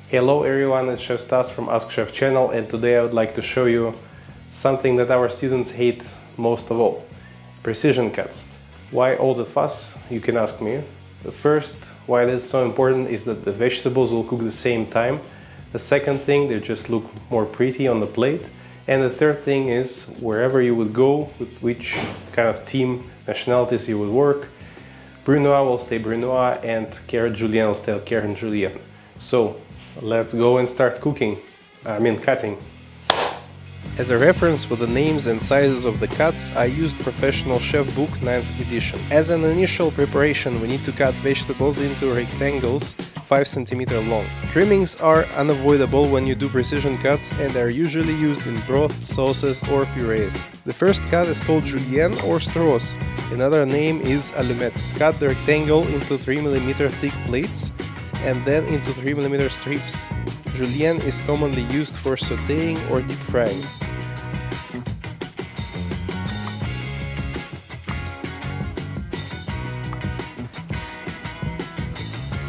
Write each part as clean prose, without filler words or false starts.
Hello everyone, it's Chef Stas from Ask Chef channel, and today I would like to show you something that our students hate most of all. Precision cuts. Why all the fuss? You can ask me. The first, why it is so important is that the vegetables will cook the same time. The second thing, they just look more pretty on the plate. And the third thing is, wherever you would go, with which kind of team, nationalities you would work, Brunoise will stay Brunoise and Carrot Julienne will stay Carrot Julienne. So let's go and start cutting. As a reference for the names and sizes of the cuts, I used Professional Chef Book 9th edition. As an initial preparation, we need to cut vegetables into rectangles 5 cm long. Trimmings are unavoidable when you do precision cuts and are usually used in broth, sauces or purees. The first cut is called Julienne or straws. Another name is allumette. Cut the rectangle into 3 mm thick plates and then into 3 mm strips. Julienne is commonly used for sautéing or deep frying.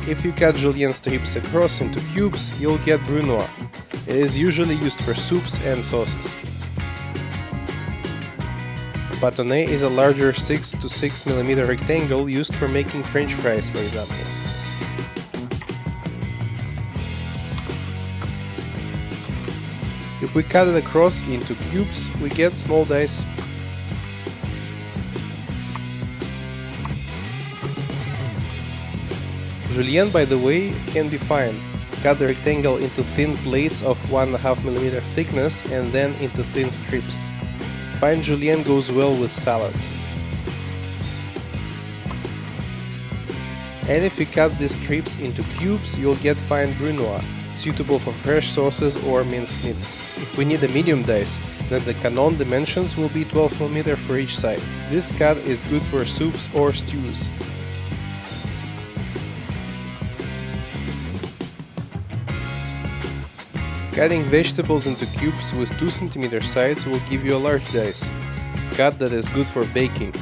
If you cut Julienne strips across into cubes, you'll get Brunoise. It is usually used for soups and sauces. Baton is a larger 6 to 6 mm rectangle used for making French fries, for example. If we cut it across into cubes, we get small dice. Julienne, by the way, can be fine. Cut the rectangle into thin plates of 1.5 mm thickness and then into thin strips. Fine Julienne goes well with salads. And if you cut these strips into cubes, you'll get fine Brunoise, suitable for fresh sauces or minced meat. If we need a medium dice, then the canon dimensions will be 12 mm for each side. This cut is good for soups or stews. Cutting vegetables into cubes with 2 cm sides will give you a large dice, cut that is good for baking.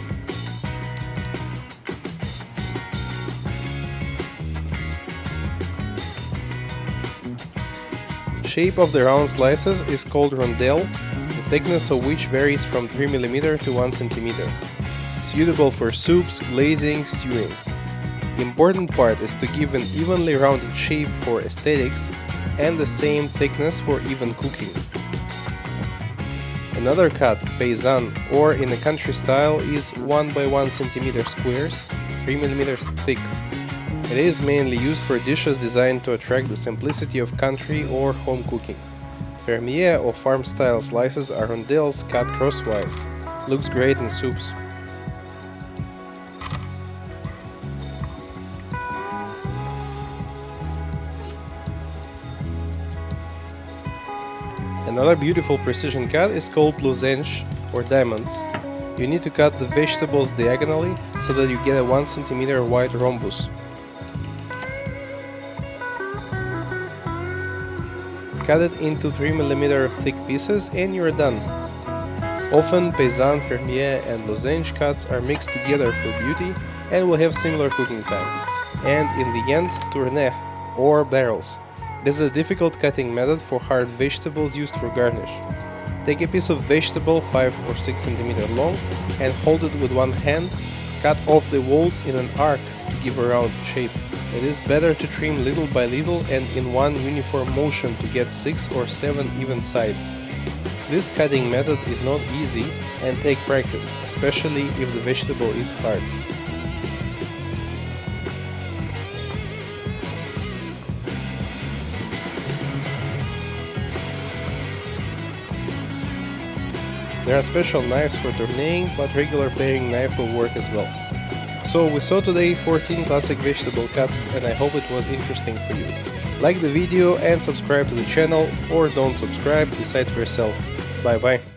Shape of the round slices is called rondelle, the thickness of which varies from 3 mm to 1 cm. Suitable for soups, glazing, stewing. The important part is to give an evenly rounded shape for aesthetics and the same thickness for even cooking. Another cut, paysanne, or in a country style, is 1 by 1 cm squares, 3 mm thick. It is mainly used for dishes designed to attract the simplicity of country or home cooking. Fermier or farm-style slices are rondelles cut crosswise. Looks great in soups. Another beautiful precision cut is called Lozenge or diamonds. You need to cut the vegetables diagonally so that you get a 1 cm wide rhombus. Cut it into 3 mm thick pieces and you're done. Often paysanne, fermier and lozenge cuts are mixed together for beauty and will have similar cooking time. And in the end, tournées or barrels. This is a difficult cutting method for hard vegetables used for garnish. Take a piece of vegetable 5 or 6 cm long and hold it with one hand. Cut off the walls in an arc to give a round shape. It is better to trim little by little and in one uniform motion to get 6 or 7 even sides. This cutting method is not easy and take practice, especially if the vegetable is hard. There are special knives for tournéing, but regular paring knife will work as well. So we saw today 14 classic vegetable cuts and I hope it was interesting for you. Like the video and subscribe to the channel, or don't subscribe, decide for yourself. Bye bye.